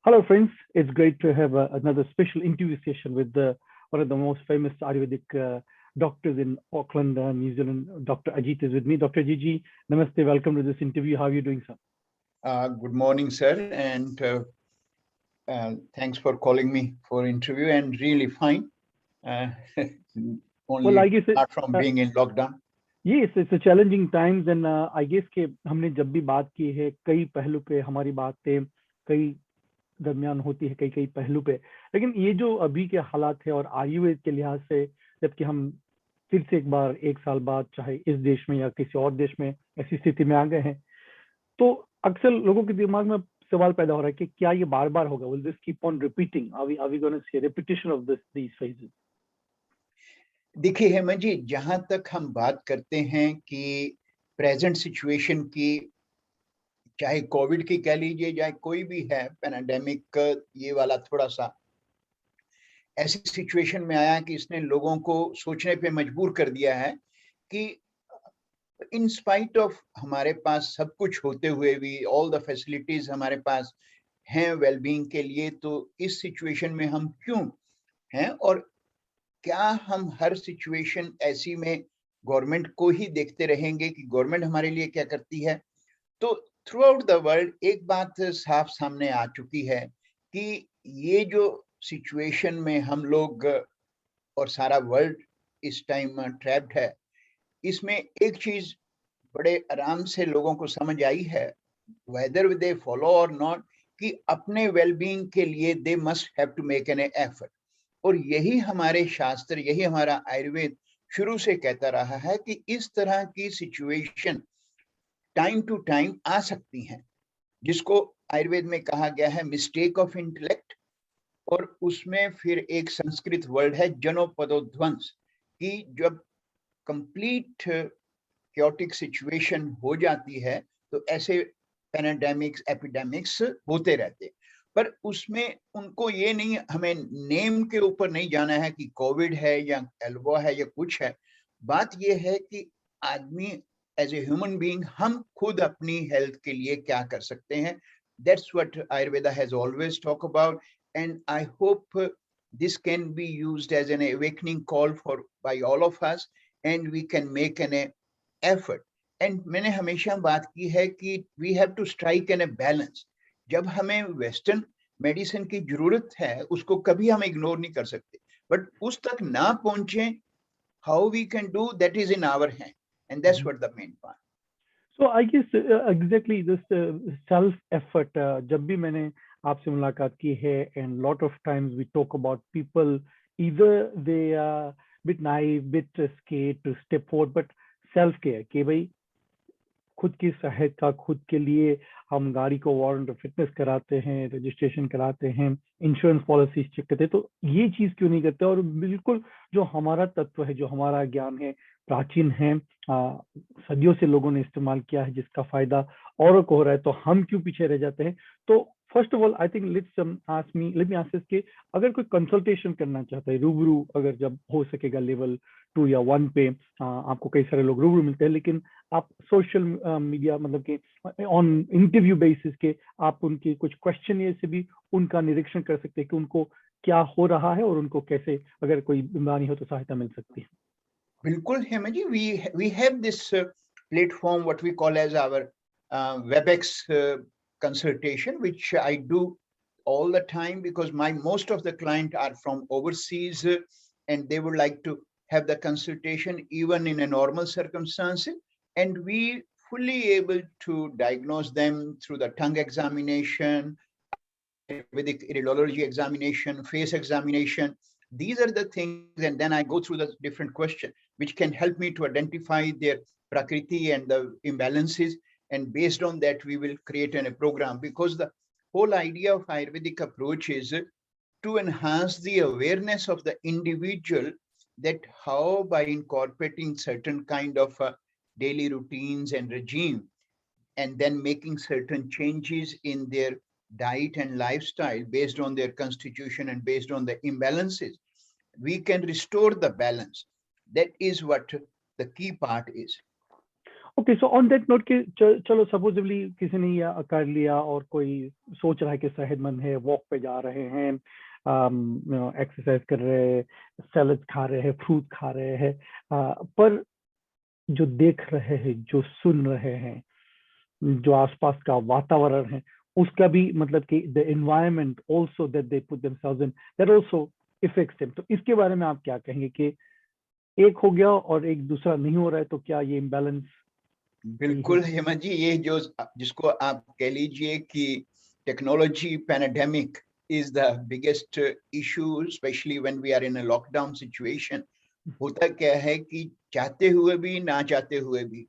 Hello, friends. It's great to have another special interview session with one of the most famous Ayurvedic doctors in Auckland, New Zealand. Dr. Ajit is with me. Dr. Ajit, namaste. Welcome to this interview. How are you doing, sir? Good morning, sir, and thanks for calling me for interview. And really fine, uh, Well, only I guess apart from being in lockdown. yes, it's a challenging times, and I guess कि हमने जब भी बात की है, कई पहलू पे हमारी बातें कई दरमियान होती है, कई कई पहलू पे। लेकिन ये जो अभी के हालात है और आयुर्वेद के लिहाज से, जबकि हम फिर से एक बार एक साल बाद चाहे इस देश में या किसी और देश में ऐसी स्थिति में आ गए हैं, तो अक्सर लोगों के दिमाग में सवाल पैदा हो रहा है कि क्या ये बार बार होगा? Will this keep on repeating? Are we gonna see repetition of these phases? देखिए हेमंत जी, जहां तक हम बात करते हैं कि प्रेजेंट सिचुएशन की, चाहे कोविड की कह लीजिए, चाहे कोई भी है पैंडेमिक, ये वाला थोड़ा सा ऐसी सिचुएशन में आया कि इसने लोगों को सोचने पे मजबूर कर दिया है कि इन स्पाइट ऑफ हमारे पास सब कुछ होते हुए भी ऑल द फैसिलिटीज हमारे पास हैं वेलबींग के लिए, तो इस सिचुएशन में हम क्यों हैं, और क्या हम हर सिचुएशन ऐसी में गवर्नमेंट को ही देखते रहेंगे कि गवर्नमेंट हमारे लिए क्या करती है। तो थ्रू आउट द वर्ल्ड एक बात साफ सामने आ चुकी है कि ये जो सिचुएशन में हम लोग और सारा वर्ल्ड इस टाइम ट्रैप्ड है, इसमें एक चीज बड़े आराम से लोगों को समझ आई है, whether they follow or not, कि अपने वेलबींग के लिए they must have to make an effort. और यही हमारे शास्त्र, यही हमारा आयुर्वेद शुरू से कहता रहा है कि इस तरह की सिचुएशन टाइम टू टाइम आ सकती हैं, जिसको आयुर्वेद में कहा गया है मिस्टेक ऑफ इंटेलेक्ट। और उसमें फिर एक संस्कृत वर्ड है जनोपदोध्वंस, कि जब कंप्लीट क्योटिक सिचुएशन हो जाती है तो ऐसे पैंडेमिक्स एपिडेमिक्स होते रहते। पर उसमें उनको ये नहीं, हमें नेम के ऊपर नहीं जाना है कि कोविड है या एल्बो है या कुछ है। बात ये है कि आदमी एज ए ह्यूमन बीइंग हम खुद अपनी हेल्थ के लिए क्या कर सकते हैं। That's what Ayurveda has always talk about, and I hope this can be used as an awakening call for by all of us, and we can make an effort. And मैंने हमेशा बात की है कि we have to strike an a balance. जब हमें western medicine की जरूरत है, उसको कभी हम इग्नोर नहीं कर सकते, बट उस तक ना पहुंचे, how we can do that is in our hand, and that's what the main part. So I guess exactly this self effort. जब भी मैंने आपसे मुलाकात की है, and lot of times we talk about people, either they are bit naive, bit scared to step forward, but self care कि भाई खुद की सेहत का, खुद के लिए हम गाड़ी को वारंट ऑफ फिटनेस कराते हैं, रजिस्ट्रेशन कराते हैं, इंश्योरेंस पॉलिसी चेक करते हैं, तो ये चीज क्यों नहीं करते? और बिल्कुल जो हमारा तत्व है, जो हमारा ज्ञान है, प्राचीन है, सदियों से लोगों ने इस्तेमाल किया है, जिसका फायदा औरों को हो रहा है, तो हम क्यों पीछे रह जाते हैं? तो first of all I think let me ask कि अगर कोई कंसल्टेशन करना चाहता है रूबरू, अगर जब हो सकेगा लेवल 2 या 1 पे, आपको कई सारे लोग रूबरू मिलते हैं, लेकिन आप सोशल मीडिया मतलब कि ऑन इंटरव्यू बेसिस के आप उनके कुछ क्वेश्चन से भी उनका निरीक्षण कर सकते हैं कि उनको क्या हो रहा है और उनको कैसे अगर कोई बीमारी हो तो सहायता मिल सकती है। बिल्कुल हेमंत जी, we have this platform what we call as our webex consultation, which I do all the time, because my most of the client are from overseas, and they would like to have the consultation even in a normal circumstance, and we fully able to diagnose them through the tongue examination, with the iridology examination, face examination. These are the things, and then I go through the different questions which can help me to identify their prakriti and the imbalances, and based on that we will create a program, because the whole idea of Ayurvedic approach is to enhance the awareness of the individual, that how by incorporating certain kind of daily routines and regime, and then making certain changes in their diet and lifestyle based on their constitution and based on the imbalances, we can restore the balance. That is what the key part is. Okay, so on that note कि चलो सपोजिबली किसी ने ये कर लिया और कोई सोच रहा है कि सेहतमंद है, वॉक पे जा रहे हैं, एक्सरसाइज कर रहे हैं, सैलड खा रहे हैं, फ्रूट खा रहे हैं, पर जो देख रहे हैं, जो सुन रहे हैं, जो आसपास का वातावरण है, उसका भी मतलब कि the environment also that they put themselves in, that also effects them. तो इसके बारे में आप क्या कहेंगे कि एक हो गया और एक दूसरा नहीं हो रहा है, तो क्या ये इम्बैलेंस सही है? बिल्कुल हेमंत जी, ये जो जिसको आप कह लीजिए कि technology pandemic is the biggest issue, specially when we are in a lockdown situation. होता क्या है कि चाहते हुए भी ना चाहते हुए भी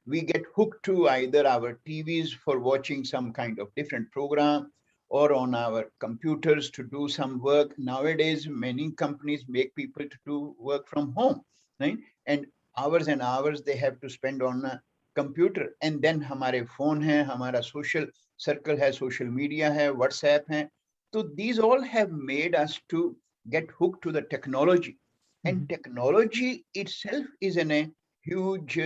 we get hooked to either our TVs for watching some kind of different program or on our computers to do some work. Nowadays, many companies make people to do work from home, right? And hours they have to spend on a computer. And then हमारे phone है, हमारा social circle है, social media है, WhatsApp है. So these all have made us to get hooked to the technology. And Mhm, technology itself is in a huge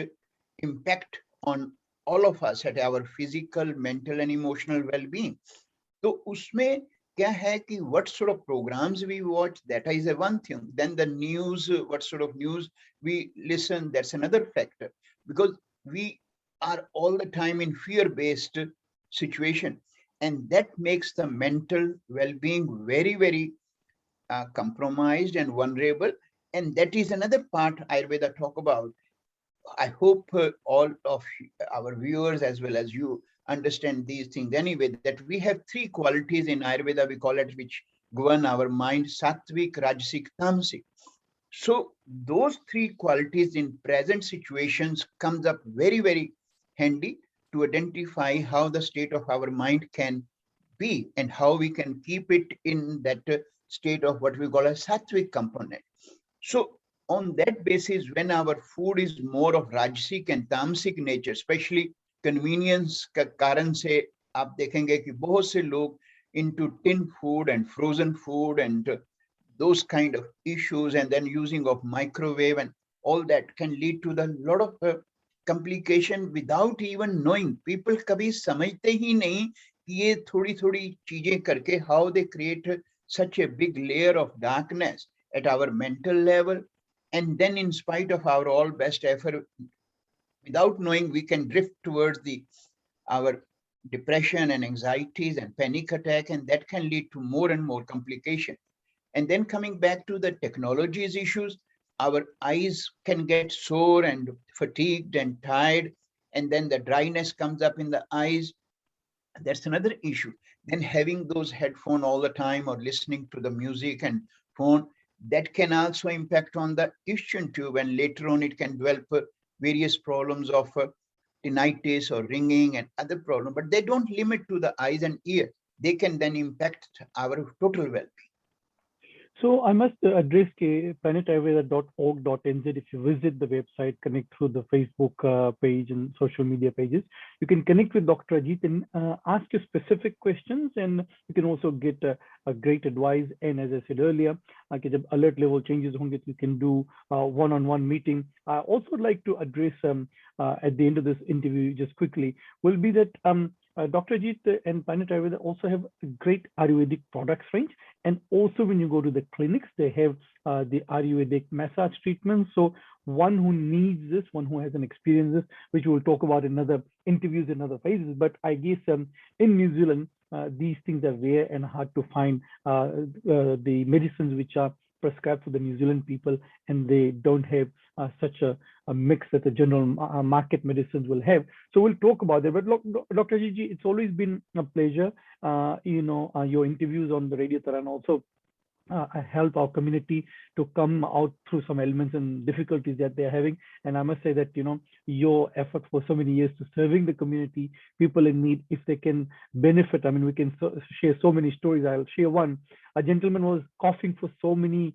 impact on all of us at our physical, mental, and emotional well-being. So usme kya hai ki what sort of programs we watch, that is a one thing. Then the news, what sort of news we listen, that's another factor. Because we are all the time in fear-based situation, and that makes the mental well-being very, very compromised and vulnerable. And that is another part Ayurveda talk about. I hope all of our viewers as well as you understand these things anyway, that we have three qualities in Ayurveda, we call it, which govern our mind: sattvic, rajasic, tamasic. So those three qualities in present situations comes up very, very handy to identify how the state of our mind can be and how we can keep it in that state of what we call a sattvic component. So on that basis, when our food is more of rajasic and tamasic nature, especially convenience का कारण से आप देखेंगे कि बहुत से लोग into tin food and frozen food and those kind of issues, and then using of microwave and all that can lead to the lot of complication without even knowing. People कभी समझते ही नहीं कि ये थोड़ी थोड़ी चीजें करके how they create such a big layer of darkness at our mental level, and then in spite of our all best effort, without knowing, we can drift towards the our depression and anxieties and panic attack, and that can lead to more and more complication. And then coming back to the technologies issues, our eyes can get sore and fatigued and tired, and then the dryness comes up in the eyes. That's another issue. Then having those headphone all the time or listening to the music and phone, that can also impact on the ischion tube, and later on it can develop various problems of tinnitus or ringing and other problems. But they don't limit to the eyes and ear. They can then impact our total well-being. So I must address planetayurveda.org.nz. If you visit the website, connect through the Facebook page and social media pages, you can connect with Dr. Ajit and ask you specific questions, and you can also get a great advice. And as I said earlier, कि जब alert level changes होंगे, you can do one-on-one meeting. I also like to address at the end of this interview, just quickly, will be that Dr. Ajit and Planet Ayurveda also have a great Ayurvedic products range. And also, when you go to the clinics, they have the Ayurvedic massage treatments. So, one who needs this, one who has an experience this, which we'll talk about in other interviews in other phases. But I guess in New Zealand, these things are rare and hard to find. The medicines which are prescribed for the New Zealand people, and they don't have such a mix that the general market medicines will have. So we'll talk about that. But look, Dr. Gigi, it's always been a pleasure. Your interviews on the Radio Taran also help our community to come out through some elements and difficulties that they're having. And I must say that, your effort for so many years to serving the community, people in need, if they can benefit, I mean, we can share so many stories. I'll share one. A gentleman was coughing for so many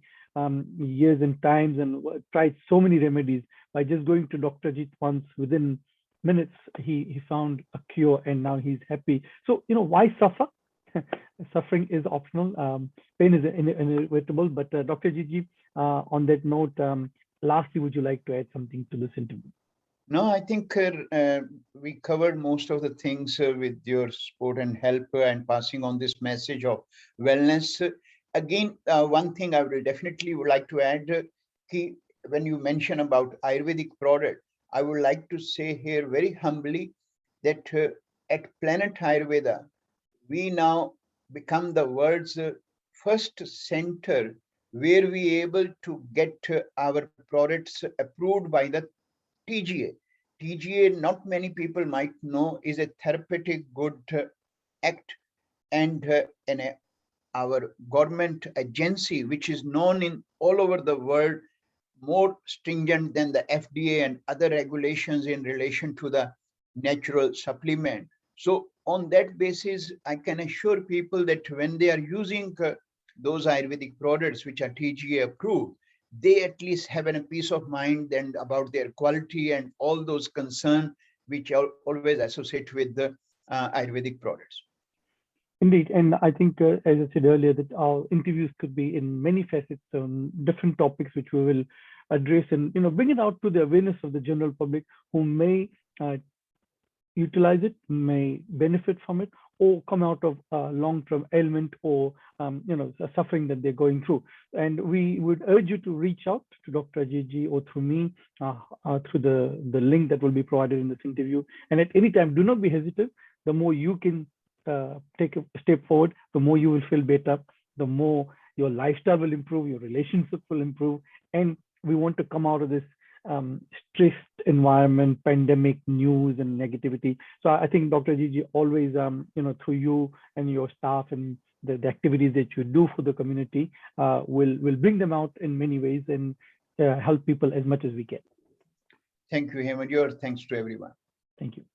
years and times and tried so many remedies. By just going to Dr. Jeet once, within minutes, he found a cure, and now he's happy. So, why suffer? Suffering is optional. Pain is inevitable. But Dr. Gigi, on that note, lastly, would you like to add something to this interview? No, I think we covered most of the things with your support and help and passing on this message of wellness. Again, one thing I would definitely would like to add, when you mention about Ayurvedic product, I would like to say here very humbly that at Planet Ayurveda, we now become the world's first center where we able to get our products approved by the TGA. TGA, not many people might know, is a therapeutic good act and our government agency, which is known in all over the world, more stringent than the FDA and other regulations in relation to the natural supplement. So on that basis, I can assure people that when they are using those Ayurvedic products which are TGA approved, they at least have a peace of mind and about their quality and all those concerns which are always associated with the Ayurvedic products. Indeed, and I think, as I said earlier, that our interviews could be in many facets on different topics, which we will address and bring it out to the awareness of the general public who may uh, utilize it, may benefit from it, or come out of long-term ailment or suffering that they're going through. And we would urge you to reach out to Dr. Ajit or through me, through the link that will be provided in this interview. And at any time, do not be hesitant. The more you can take a step forward, the more you will feel better, the more your lifestyle will improve, your relationships will improve, and we want to come out of this stressed environment, pandemic news, and negativity. So I think Dr. Gigi always, through you and your staff and the activities that you do for the community, will bring them out in many ways and help people as much as we can. Thank you, Hemant. Your thanks to everyone. Thank you.